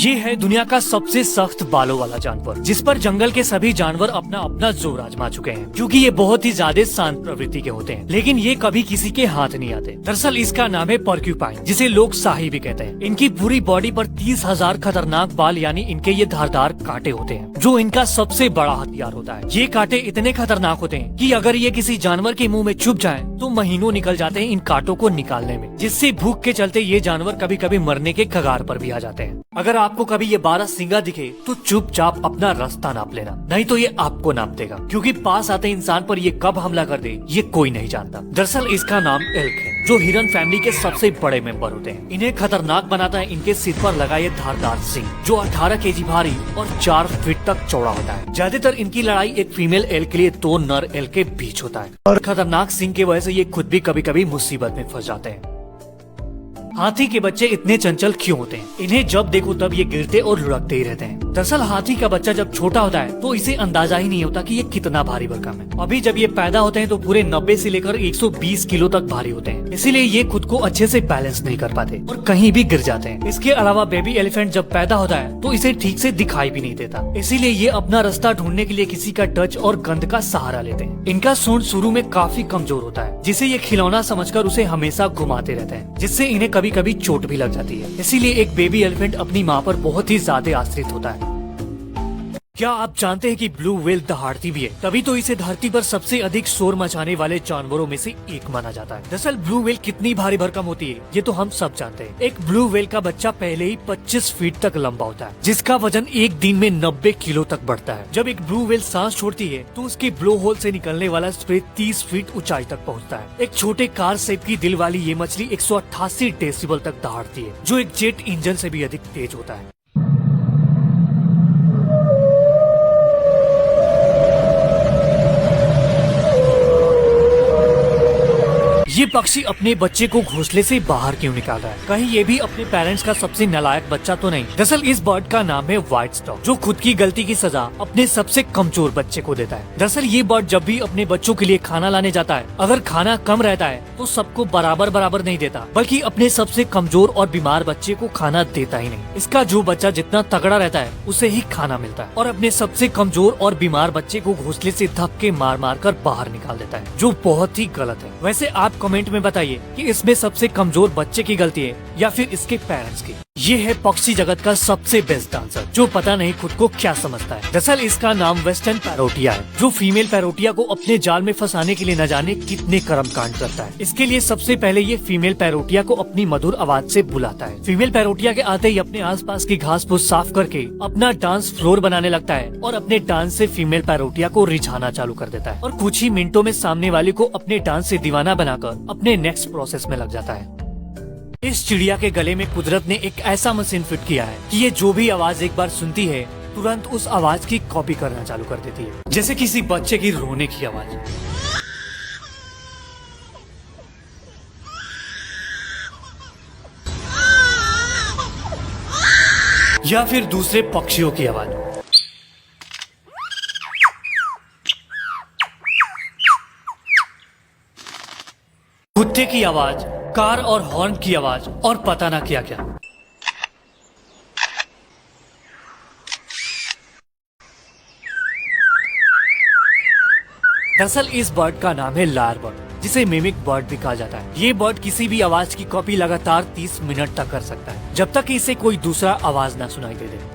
ये है दुनिया का सबसे सख्त बालों वाला जानवर, जिस पर जंगल के सभी जानवर अपना अपना जोर आजमा चुके हैं, क्योंकि ये बहुत ही ज्यादा शांत प्रवृत्ति के होते हैं। लेकिन ये कभी किसी के हाथ नहीं आते। दरअसल इसका नाम है पोर्क्यूपाइन, जिसे लोग शाही भी कहते हैं। इनकी पूरी बॉडी पर 30,000 खतरनाक बाल यानी इनके ये धारदार कांटे होते हैं, जो इनका सबसे बड़ा हथियार होता है। ये कांटे इतने खतरनाक होते हैं कि अगर ये किसी जानवर के मुंह में चुभ जाएं, तो महीनों निकल जाते हैं इन कांटों को निकालने में, जिससे भूख के चलते ये जानवर कभी कभी मरने के कगार पर भी आ जाते हैं। अगर आपको कभी ये 12 सिंगा दिखे तो चुपचाप अपना रास्ता नाप लेना, नहीं तो ये आपको नाप देगा, क्योंकि पास आते इंसान पर ये कब हमला कर दे ये कोई नहीं जानता। दरअसल इसका नाम एल्क है, जो हिरन फैमिली के सबसे बड़े मेंबर होते हैं। इन्हें खतरनाक बनाता है इनके सिर पर लगा ये धारदार सिंग, जो 18 केजी भारी और 4 फीट तक चौड़ा होता है। ज्यादातर इनकी लड़ाई एक फीमेल एल्क के लिए 2 नर एल्क के बीच होता है, और खतरनाक सिंग की वजह से ये खुद भी कभी कभी मुसीबत में फंस जाते हैं। हाथी के बच्चे इतने चंचल क्यों होते हैं? इन्हें जब देखो तब ये गिरते और लुढ़कते ही रहते हैं। दरअसल हाथी का बच्चा जब छोटा होता है तो इसे अंदाजा ही नहीं होता कि ये कितना भारी भरकम है। अभी जब ये पैदा होते हैं तो पूरे 90 से लेकर 120 किलो तक भारी होते हैं, इसीलिए ये खुद को अच्छे से बैलेंस नहीं कर पाते और कहीं भी गिर जाते हैं। इसके अलावा बेबी एलिफेंट जब पैदा होता है तो इसे ठीक से दिखाई भी नहीं देता, इसीलिए ये अपना रास्ता ढूंढने के लिए किसी का टच और गंध का सहारा लेते हैं। इनका सूंड शुरू में काफी कमजोर होता है, जिसे ये खिलौना समझकर उसे हमेशा घुमाते रहते हैं, जिससे इन्हें कभी कभी चोट भी लग जाती है। इसीलिए एक बेबी एलिफेंट अपनी माँ पर बहुत ही ज्यादा आश्रित होता है। क्या आप जानते हैं कि ब्लू व्हेल दहाड़ती भी है, तभी तो इसे धरती पर सबसे अधिक शोर मचाने वाले जानवरों में से एक माना जाता है। दरअसल ब्लू व्हेल कितनी भारी भरकम होती है ये तो हम सब जानते हैं। एक ब्लू व्हेल का बच्चा पहले ही 25 फीट तक लंबा होता है, जिसका वजन एक दिन में 90 किलो तक बढ़ता है। जब एक ब्लू व्हेल सांस छोड़ती है तो उसके ब्लो होल से निकलने वाला स्प्रे 30 फीट ऊंचाई तक पहुंचता है। एक छोटे कार शेप की दिल वाली ये मछली 188 डेसिबल तक दहाड़ती है, जो एक जेट इंजन से भी अधिक तेज होता है। ये पक्षी अपने बच्चे को घोंसले से बाहर क्यों निकाल रहा है? कहीं ये भी अपने पेरेंट्स का सबसे नालायक बच्चा तो नहीं? दरअसल इस बर्ड का नाम है व्हाइट स्टॉक, जो खुद की गलती की सजा अपने सबसे कमजोर बच्चे को देता है। दरअसल ये बर्ड जब भी अपने बच्चों के लिए खाना लाने जाता है, अगर खाना कम रहता है तो सबको बराबर बराबर नहीं देता, बल्कि अपने सबसे कमजोर और बीमार बच्चे को खाना देता ही नहीं। इसका जो बच्चा जितना तगड़ा रहता है उसे ही खाना मिलता है, और अपने सबसे कमजोर और बीमार बच्चे को घोंसले से धक्के मार मार कर बाहर निकाल देता है, जो बहुत ही गलत है। वैसे आप कमेंट में बताइए कि इसमें सबसे कमजोर बच्चे की गलती है या फिर इसके पेरेंट्स की। ये है पक्षी जगत का सबसे बेस्ट डांसर, जो पता नहीं खुद को क्या समझता है। दरअसल इसका नाम वेस्टर्न पैरोटिया है, जो फीमेल पैरोटिया को अपने जाल में फंसाने के लिए न जाने कितने कर्म कांड करता है। इसके लिए सबसे पहले ये फीमेल पैरोटिया को अपनी मधुर आवाज से बुलाता है। फीमेल पैरोटिया के आते ही अपने आसपास की घास फूस साफ करके अपना डांस फ्लोर बनाने लगता है, और अपने डांस से फीमेल पैरोटिया को रिझाना चालू कर देता है, और कुछ ही मिनटों में सामने वाले को अपने डांस से दीवाना बनाकर अपने नेक्स्ट प्रोसेस में लग जाता है। इस चिड़िया के गले में कुदरत ने एक ऐसा मशीन फिट किया है कि ये जो भी आवाज एक बार सुनती है तुरंत उस आवाज की कॉपी करना चालू कर देती है, जैसे किसी बच्चे की रोने की आवाज, या फिर दूसरे पक्षियों की आवाज, कुत्ते की आवाज, कार और हॉर्न की आवाज, और पता ना क्या क्या। दरअसल इस बर्ड का नाम है लायर बर्ड, जिसे मिमिक बर्ड भी कहा जाता है। ये बर्ड किसी भी आवाज की कॉपी लगातार 30 मिनट तक कर सकता है, जब तक इसे कोई दूसरा आवाज ना सुनाई दे।